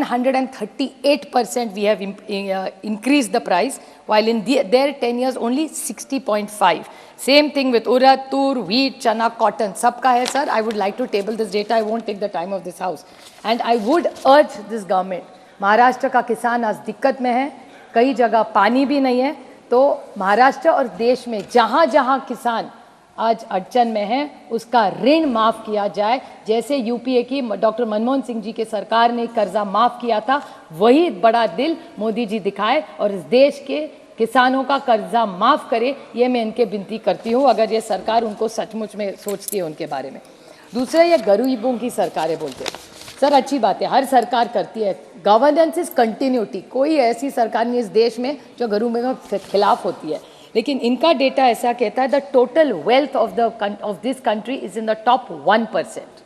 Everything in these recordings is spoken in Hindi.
138% we have increased the price, while in their 10 years only 60.5. Same thing with urad, tur, wheat, chana, cotton. Sabka hai, sir. I would like to table this data. I won't take the time of this house. And I would urge this government. Maharashtra का किसान आज दिक्कत में है, कई जगह पानी भी नहीं है, तो महाराष्ट्र और देश में जहाँ जहाँ किसान आज अड़चन में है उसका ऋण माफ़ किया जाए। जैसे यूपीए की डॉक्टर मनमोहन सिंह जी के सरकार ने कर्जा माफ़ किया था, वही बड़ा दिल मोदी जी दिखाए और इस देश के किसानों का कर्जा माफ़ करे, ये मैं इनके विनती करती हूँ, अगर ये सरकार उनको सचमुच में सोचती है उनके बारे में। दूसरा, ये गरीबों की सरकारें बोलते हैं, सर अच्छी बात है, हर सरकार करती है, गवर्नेंस इज कंटिन्यूटी, कोई ऐसी सरकार नहीं इस देश में जो गरीबों के खिलाफ होती है, लेकिन इनका डेटा ऐसा कहता है the total wealth of this country is in the top 1%,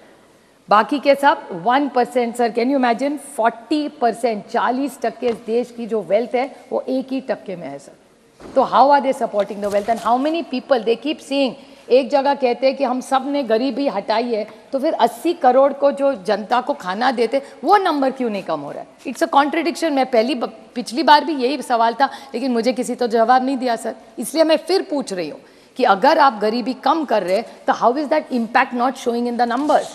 बाकी के सब 1%। सर कैन यू इमेजिन 40%, 40% इस देश की जो वेल्थ है वो 1% में है सर। तो how are they supporting the wealth and how many people they keep saying, एक जगह कहते हैं कि हम सब ने गरीबी हटाई है, तो फिर 80 करोड़ को जो जनता को खाना देते वो नंबर क्यों नहीं कम हो रहा है? It's a contradiction. मैं पिछली बार भी यही सवाल था, लेकिन मुझे किसी तो जवाब नहीं दिया सर, इसलिए मैं फिर पूछ रही हूँ कि अगर आप गरीबी कम कर रहे हैं तो how is that impact not showing in the numbers?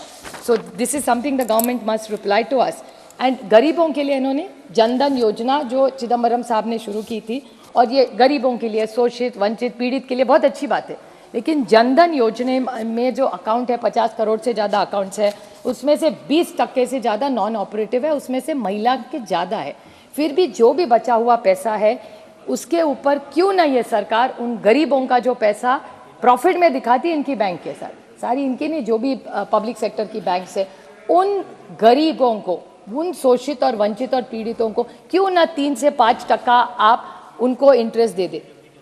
So this is something the government must reply to us. And गरीबों के लिए इन्होंने जनधन योजना जो चिदम्बरम साहब ने शुरू की थी, और ये गरीबों के लिए, शोषित, वंचित, पीड़ित के लिए बहुत अच्छी बात है, लेकिन जनधन योजना में जो अकाउंट है 50 करोड़ से ज़्यादा अकाउंट्स है, उसमें से 20% से ज़्यादा नॉन ऑपरेटिव है, उसमें से महिला के ज़्यादा है। फिर भी जो भी बचा हुआ पैसा है उसके ऊपर क्यों ना ये सरकार उन गरीबों का जो पैसा प्रॉफिट में दिखाती है इनकी बैंक के साथ, सारी इनकी नहीं, जो भी पब्लिक सेक्टर की बैंक से, उन गरीबों को, उन शोषित और वंचित और पीड़ितों को क्यों ना 3 से 5% आप उनको interest they they.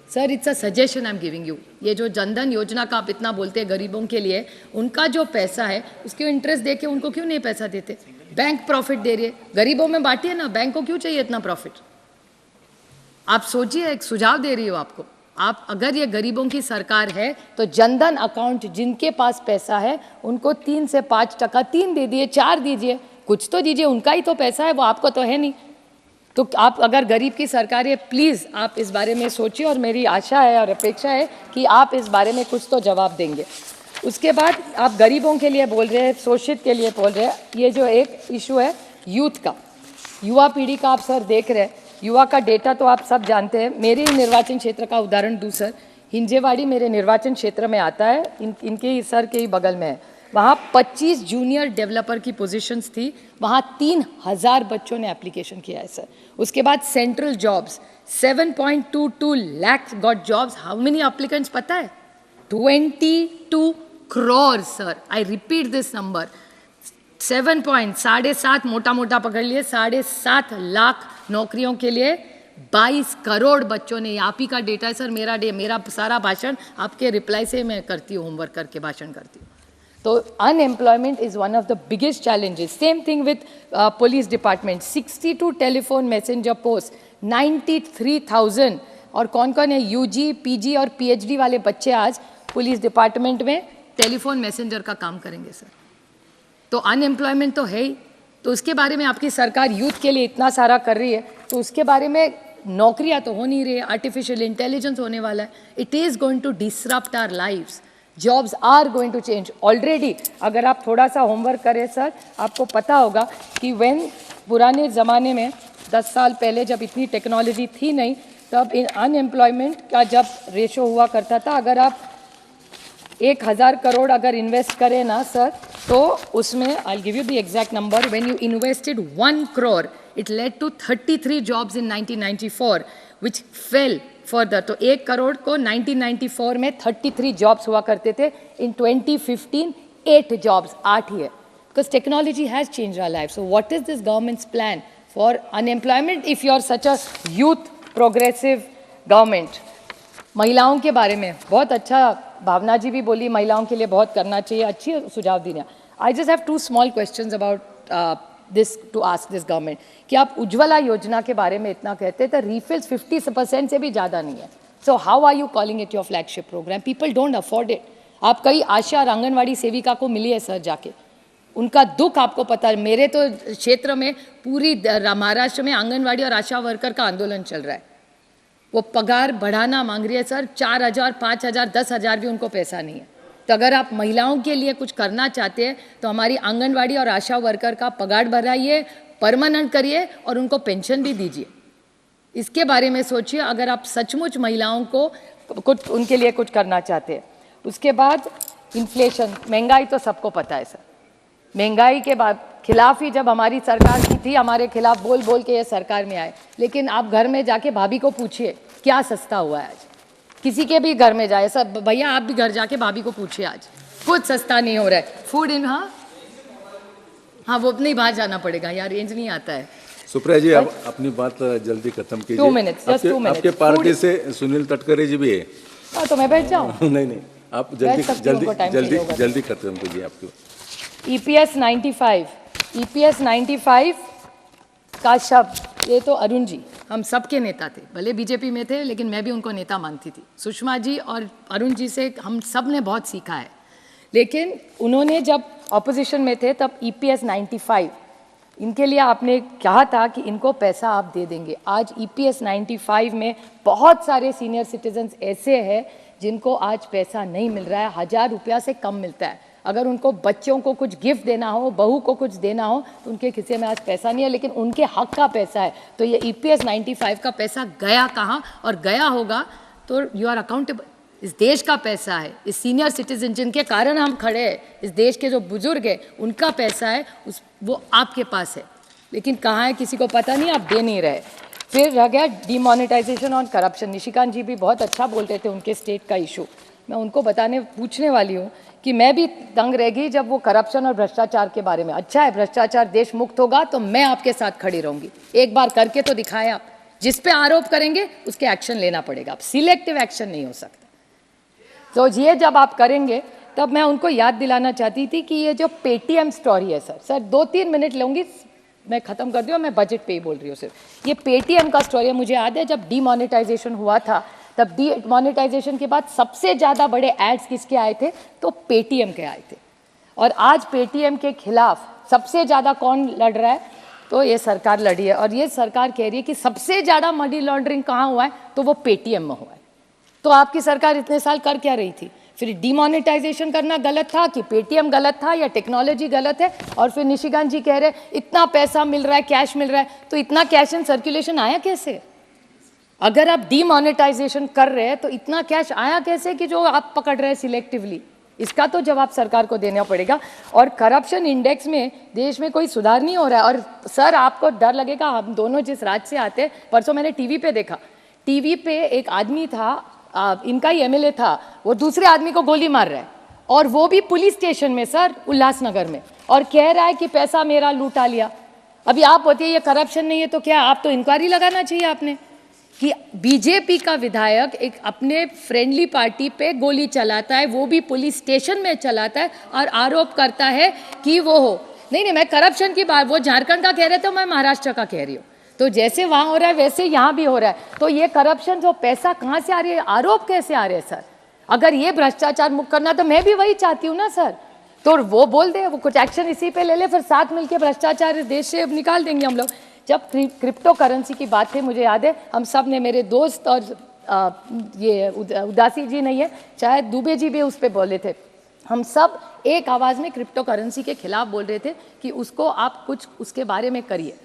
Sir it's a suggestion I am giving you. ये जो जनधन योजना का आप इतना बोलते हैं गरीबों के लिए, उनका जो पैसा है उसके इंटरेस्ट दे के उनको क्यों नहीं पैसा देते? बैंक प्रॉफिट दे रही है, गरीबों में बांटिए ना, बैंक को क्यों चाहिए इतना प्रॉफिट? आप सोचिए, एक सुझाव दे रही हो आपको। आप अगर ये गरीबों की सरकार है तो जनधन अकाउंट जिनके पास पैसा है उनको 3 से 5%, 3 दे दिए, 4 दीजिए, कुछ तो दीजिए, उनका ही तो पैसा है, वो आपको तो है नहीं। तो आप अगर गरीब की सरकार है, प्लीज़ आप इस बारे में सोचिए, और मेरी आशा है और अपेक्षा है कि आप इस बारे में कुछ तो जवाब देंगे। उसके बाद आप गरीबों के लिए बोल रहे हैं, शोषित के लिए बोल रहे हैं, ये जो एक इशू है यूथ का, युवा पीढ़ी का, आप सर देख रहे हैं, युवा का डेटा तो आप सब जानते हैं। मेरे निर्वाचन क्षेत्र का उदाहरण दूँ सर, हिंजेवाड़ी मेरे निर्वाचन क्षेत्र में आता है, इनके सर के ही बगल में है, वहाँ 25 जूनियर डेवलपर की पोजीशंस थी, वहाँ 3000 बच्चों ने एप्लीकेशन किया है सर। उसके बाद central jobs 7.22 lakh got jobs, how many applicants पता है? 22 crore sir, I repeat this number, 7.7 मोटा मोटा पकड़ लिए, 7.5 लाख नौकरियों के लिए 22 करोड़ बच्चों ने, आप ही का डेटा है सर, मेरा सारा भाषण आपके रिप्लाई से मैं करती हूँ, होमवर्क करके भाषण करती हूँ। तो unemployment is one of the biggest challenges. Same thing with police department, 62 telephone messenger post, 93,000, और कौन कौन है यूजी, पीजी और पीएचडी वाले बच्चे आज पुलिस डिपार्टमेंट में टेलीफोन मैसेंजर का काम करेंगे सर। तो अनएम्प्लॉयमेंट तो है ही, तो उसके बारे में आपकी सरकार यूथ के लिए इतना सारा कर रही है, तो उसके बारे में नौकरियां तो हो नहीं रही है, आर्टिफिशियल इंटेलिजेंस होने वाला है, it is going to disrupt our lives, jobs are going to change already. अगर आप थोड़ा सा होमवर्क करें सर, आपको पता होगा कि व्हेन पुराने ज़माने में 10 साल पहले जब इतनी टेक्नोलॉजी थी नहीं, तब अनएम्प्लॉयमेंट का जब रेशो हुआ करता था, अगर आप 1000 करोड़ अगर इन्वेस्ट करें ना सर, तो उसमें I give you the exact number, when you invested 1 crore it led to 33 jobs in 1994 which fell further. तो 1 करोड़ को 1994 में 33 जॉब्स हुआ करते थे, इन 2015 8 जॉब्स, 8 ही है, because technology has change our life. So what is this government's plan for unemployment if you are such a youth progressive government? महिलाओं के बारे में बहुत अच्छा भावना जी भी बोली, महिलाओं के लिए बहुत करना चाहिए, अच्छी सुझाव दिया। I just have 2 small questions about this to ask this government, कि आप उज्ज्वला योजना के बारे में इतना कहते हैं, तो रिफिल्स 50% से भी ज़्यादा नहीं है, so how are you calling it your flagship programme? People don't afford it. आप कई आशा और आंगनवाड़ी सेविका को मिली है सर जाके, उनका दुख आपको पता है। मेरे तो क्षेत्र में पूरी महाराष्ट्र में आंगनवाड़ी और आशा वर्कर का आंदोलन चल रहा है। वो पगार बढ़ाना मांग रही है सर, 4,000, 5,000, 10,000 भी उनको पैसा नहीं है। तो अगर आप महिलाओं के लिए कुछ करना चाहते हैं तो हमारी आंगनवाड़ी और आशा वर्कर का पगार बढ़ाइए, परमानेंट करिए और उनको पेंशन भी दीजिए। इसके बारे में सोचिए अगर आप सचमुच महिलाओं को कुछ उनके लिए कुछ करना चाहते हैं। उसके बाद इन्फ्लेशन, महंगाई तो सबको पता है सर। महंगाई के बाद खिलाफ ही जब हमारी सरकार की थी, हमारे खिलाफ बोल बोल के ये सरकार में आए। लेकिन आप घर में जाके भाभी को पूछिए क्या सस्ता हुआ है आज। किसी के भी घर में जाए सर, भैया आप भी घर जाके भाभी को पूछिए आज कुछ सस्ता नहीं हो रहा है। फूड इन हाँ वो नहीं, बाहर जाना पड़ेगा यार, रेंज नहीं आता है। सुप्रिया जी आप अपनी बात जल्दी खत्म कीजिए। 2 मिनट्स, जस्ट 2 मिनट्स। आपके पार्टी से सुनील तटकरे जी भी है। हाँ तो मैं बैठ जाऊँ? नहीं आप जल्दी खत्म कीजिए आपकी। EPS 95 का शब्द, ये तो अरुण जी हम सबके नेता थे, भले बीजेपी में थे लेकिन मैं भी उनको नेता मानती थी। सुषमा जी और अरुण जी से हम सब ने बहुत सीखा है। लेकिन उन्होंने जब ऑपोजिशन में थे तब EPS 95 इनके लिए आपने कहा था कि इनको पैसा आप दे देंगे। आज EPS 95 में बहुत सारे सीनियर सिटीजन्स ऐसे हैं जिनको आज पैसा नहीं मिल रहा है, 1,000 रुपया से कम मिलता है। अगर उनको बच्चों को कुछ गिफ्ट देना हो, बहू को कुछ देना हो तो उनके खिस्से में आज पैसा नहीं है, लेकिन उनके हक का पैसा है। तो ये EPS 95 का पैसा गया कहाँ और गया होगा तो यू आर अकाउंटेबल। इस देश का पैसा है, इस सीनियर सिटीजन जिनके कारण हम खड़े हैं, इस देश के जो बुजुर्ग हैं उनका पैसा है, वो आपके पास है। लेकिन कहाँ है किसी को पता नहीं, आप दे नहीं रहे। फिर रह गया डिमोनेटाइजेशन और करप्शन। निशिकांत जी भी बहुत अच्छा बोलते थे उनके स्टेट का इशू। मैं उनको पूछने वाली हूँ कि मैं भी दंग रह गई जब वो करप्शन और भ्रष्टाचार के बारे में। अच्छा है, भ्रष्टाचार देश मुक्त होगा तो मैं आपके साथ खड़ी रहूंगी। एक बार करके तो दिखाए आप। जिस पे आरोप करेंगे उसके एक्शन लेना पड़ेगा, आप सिलेक्टिव एक्शन नहीं हो सकता। तो ये जब आप करेंगे तब मैं उनको याद दिलाना चाहती थी कि ये जो पेटीएम स्टोरी है सर 2-3 मिनट लूँगी, मैं ख़त्म कर दूँ, मैं बजट पे ही बोल रही हूँ सिर्फ। ये पेटीएम का स्टोरी है। मुझे याद है जब डीमोनेटाइजेशन हुआ था तब डीमोनेटाइजेशन के बाद सबसे ज़्यादा बड़े एड्स किसके आए थे, तो पेटीएम के आए थे। और आज पेटीएम के खिलाफ सबसे ज़्यादा कौन लड़ रहा है, तो ये सरकार लड़ी है। और ये सरकार कह रही है कि सबसे ज़्यादा मनी लॉन्ड्रिंग कहाँ हुआ है, तो वो पेटीएम में हुआ है। तो आपकी सरकार इतने साल कर क्या रही थी? फिर डिमोनेटाइजेशन करना गलत था कि पेटीएम गलत था या टेक्नोलॉजी गलत है? और फिर निशिकांत जी कह रहे इतना पैसा मिल रहा है, कैश मिल रहा है, तो इतना कैश इन सर्कुलेशन आया कैसे? अगर आप डिमोनेटाइजेशन कर रहे हैं तो इतना कैश आया कैसे कि जो आप पकड़ रहे हैं सिलेक्टिवली? इसका तो जवाब सरकार को देना पड़ेगा। और करप्शन इंडेक्स में देश में कोई सुधार नहीं हो रहा है। और सर आपको डर लगेगा, हम दोनों जिस राज्य से आते, परसों मैंने टीवी पे देखा, टीवी पे एक आदमी था, इनका ही MLA था, वो दूसरे आदमी को गोली मार रहा है और वो भी पुलिस स्टेशन में सर, उल्लासनगर में, और कह रहा है कि पैसा मेरा लूटा लिया। अभी आप होती है ये करप्शन नहीं है तो क्या, आप तो इंक्वायरी लगाना चाहिए आपने कि बीजेपी का विधायक एक अपने फ्रेंडली पार्टी पे गोली चलाता है, वो भी पुलिस स्टेशन में चलाता है और आरोप करता है कि वो हो। नहीं, मैं करप्शन की बात, वो झारखंड का कह रहे थे, मैं महाराष्ट्र का कह रही हूँ। तो जैसे वहाँ हो रहा है वैसे यहाँ भी हो रहा है। तो ये करप्शन, जो पैसा कहाँ से आ रही है, आरोप कैसे आ रहे हैं सर? अगर ये भ्रष्टाचार मुक्त करना तो मैं भी वही चाहती हूँ ना सर। तो वो बोल दे, वो कुछ एक्शन इसी पे ले ले, फिर साथ मिलके भ्रष्टाचार इस देश से निकाल देंगे हम लोग। जब क्रिप्टो करेंसी की बात थी, मुझे याद है हम सब ने, मेरे दोस्त और ये उदासी जी नहीं है, शायद दुबे जी भी उस पर बोले थे, हम सब एक आवाज़ में क्रिप्टो करेंसी के खिलाफ बोल रहे थे कि उसको आप कुछ उसके बारे में करिए।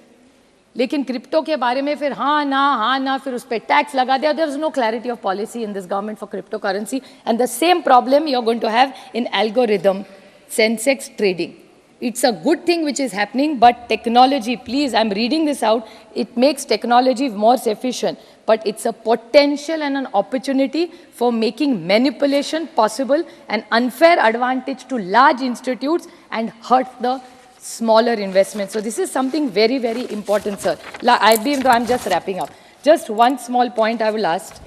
लेकिन क्रिप्टो के बारे में फिर हाँ ना, फिर उस पर टैक्स लगा दिया। There is no clarity of policy in this government for crypto currency and the same problem you are going to have in algorithm Sensex trading. It's a good thing which is happening, but technology, please, I'm reading this out, it makes technology more efficient, but it's a potential and an opportunity for making manipulation possible and unfair advantage to large institutes and hurt the smaller investments. So this is something very, very important, sir. I'm just wrapping up. Just one small point I will ask.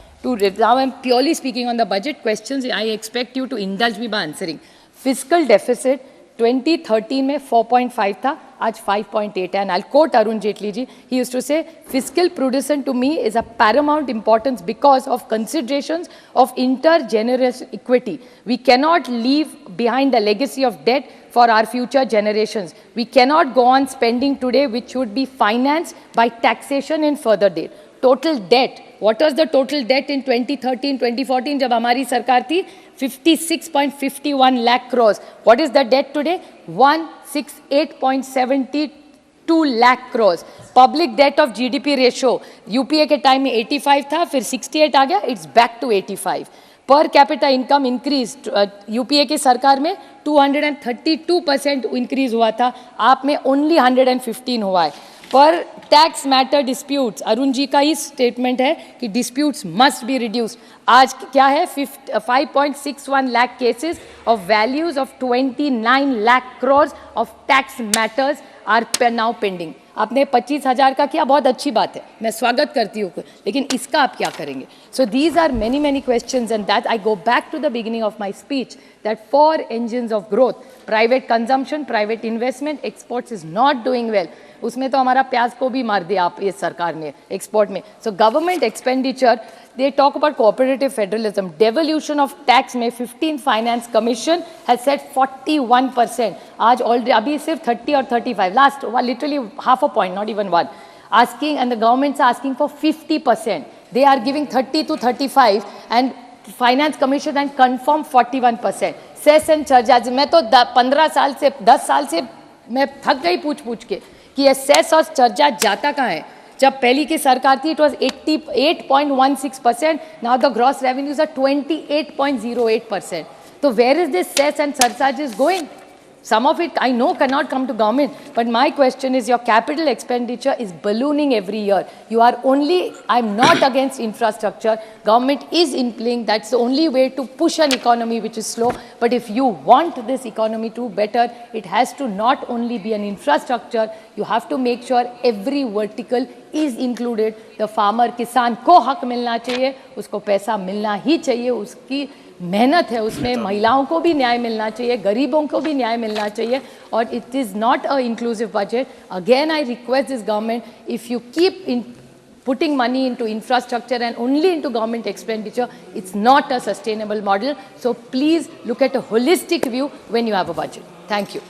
Now I'm purely speaking on the budget questions. I expect you to indulge me by answering. Fiscal deficit 2013 में 4.5 था, आज 5.8 है. And I'll quote Arun Jaitley ji. He used to say, fiscal prudence to me is a paramount importance because of considerations of intergenerational equity. We cannot leave behind a legacy of debt for our future generations. We cannot go on spending today which would be financed by taxation in further date. Total debt. What was the total debt in 2013, 2014 जब हमारी सरकार थी? 56.51 lakh crores. What is the debt today? 168.72 lakh crores. Public debt of GDP ratio. UPA के टाइम में 85 था, फिर 68 आ गया. It's back to 85. Per capita income increased. UPA की सरकार में 232% increase हुआ था. आप में only 115 हुआ है. पर tax matter disputes, Arun ji का ही स्टेटमेंट है कि डिस्प्यूट्स मस्ट बी रिड्यूस्ड. आज क्या है? 5.61 lakh cases of values of 29 lakh crores of tax matters are now pending. आपने 25,000 का किया, बहुत अच्छी बात है, मैं स्वागत करती हूँ, लेकिन इसका आप क्या करेंगे? So these are many questions and that I go back to the beginning of my speech that for engines of growth, private consumption, private investment, exports is not doing well. उसमें तो हमारा प्याज को भी मार दिया आप इस सरकार ने एक्सपोर्ट में. So government expenditure, they talk about cooperative federalism. Devolution of tax में 15 Finance Commission has said 41%. आज already अभी सिर्फ 30 और 35. Last literally half a point, not even one. Asking, and the governments are asking for 50%. They are giving 30 to 35 and Finance Commission and confirm 41%. Cess and charges. मैं तो 15 साल से 10 साल से मैं थक गई पूछ के कि ये सेस और चार्ज जाता कहाँ है. जब पहली की सरकार थी, it was 88.16%. Now the gross revenues are 28.08%. तो where is this cess and surcharges going? Some of it I know cannot come to government, but my question is your capital expenditure is ballooning every year. You are only, I'm not against infrastructure. Government is implying that's the only way to push an economy which is slow. But if you want this economy to better, it has to not only be an infrastructure, you have to make sure every vertical is included. The farmer, किसान को हक मिलना चाहिए, उसको पैसा मिलना ही चाहिए, उसकी मेहनत है उसमें, महिलाओं को भी न्याय मिलना चाहिए, गरीबों को भी न्याय मिलना चाहिए. और it is not a inclusive budget. Again I request this government, if you keep in putting money into infrastructure and only into government expenditure, it's not a sustainable model. So please look at a holistic view when you have a budget. Thank you.